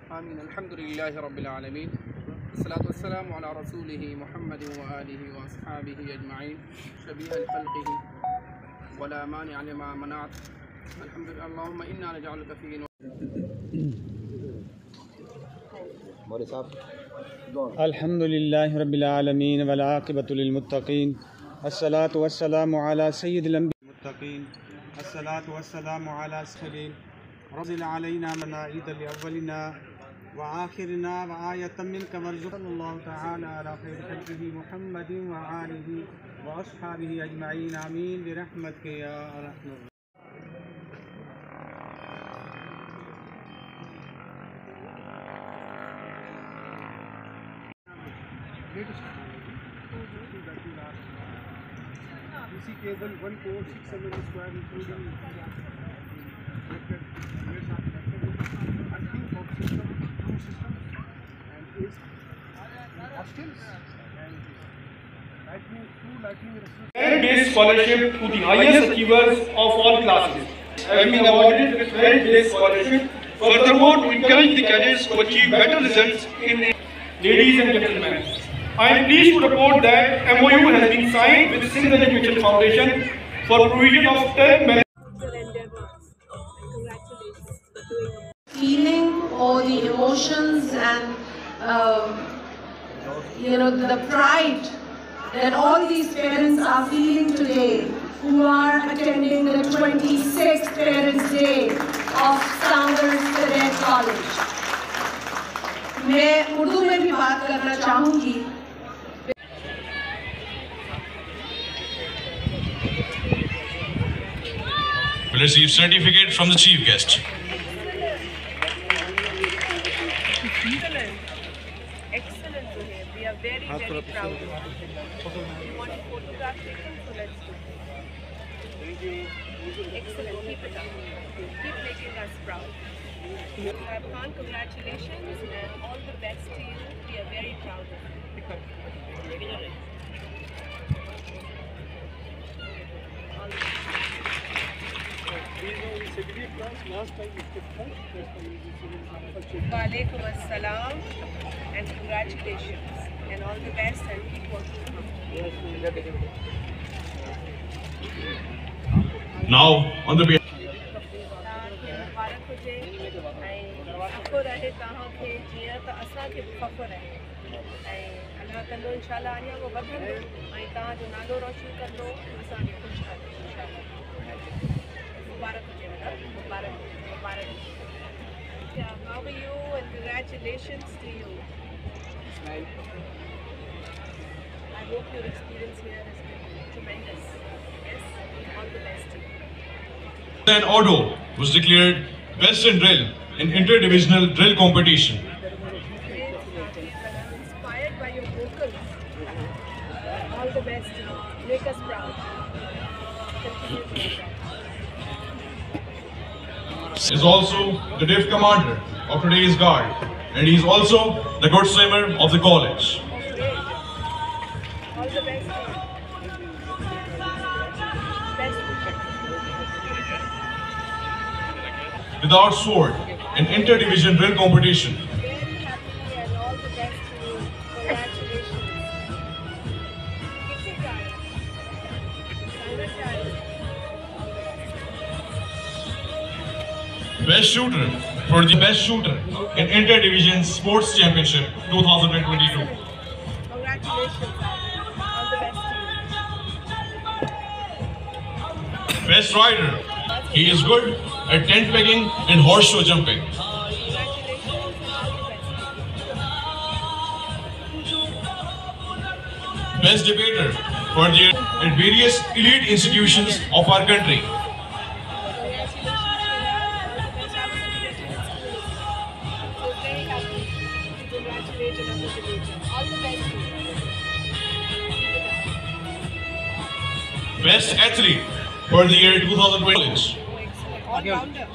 آمین الحمدللہ رب العالمین والصلاة والسلام علی رسولہ محمد وآلہ واصحابہ اجمعین شبیہ لخلقہ ولا مانع لما منعت الحمدللہ اللہم انا نجعلک فی الحمدللہ رب العالمین والعاقبۃ للمتقین الصلاة والسلام علی سید الانبیاء والمتقین الصلاة والسلام علی السلیم رضل علینا مناعید لأولنا وآخرنا وآیة منک وارزقنا اللہ تعالی علی خیر خلقہ محمد وآلہ واصحابہ اجمعین آمین برحمتک یا ارحم الراحمین. DC cable, one cord, 600 square, including merit-based scholarship to the highest achievers of all classes have been awarded with merit-based scholarship. Furthermore, to encourage the cadets to achieve better results in ladies and gentlemen, I am pleased to report that MOU has been signed with Sindh Education Foundation for provision of 10 merit. Feeling or the emotions and the pride that all these parents are feeling today who are attending the 26th Parents' Day of Sangghड़ Cadet College. मैं उर्दू में भी बात करना चाहूँगी. Will receive certificate from the chief guest. Excellent to hear. We are very, very proud of you. You want to photograph taken, so let's do it. Thank you. Excellent. Keep it up. Keep making us proud. Khan, congratulations and all the best to you. We are very proud of you. Walaikum assalam and congratulations and all the best and keep working. Now, on the अल्लाह कंदो इंशाल्लाह आनिया को वधंदो ऐं तव्हां जो नालो रोशन कंदो असां बि ख़ुशि कंदो इंशाल्लाह. मुबारक हुजे मुबारक मुबारक. How are you and congratulations to you. I hope your experience here has been tremendous. Yes, all the best to you. and Odo was declared best in drill in inter-divisional drill competition. Inspired by your vocals. All the best. Make us proud. Continue to do that. Is also the div commander of today's guard, and he is also the good swimmer of the college. All the best. Without sword in inter-division drill competition. Very happy and all the best to you. Congratulations. Best shooter for the best shooter in inter-division sports championship 2022. Congratulations. All the best to you. Best rider. He is good at tent pegging and horseshoe jumping. Best debater for the at various elite institutions of our country. Best athlete for the year 2020. All-rounder.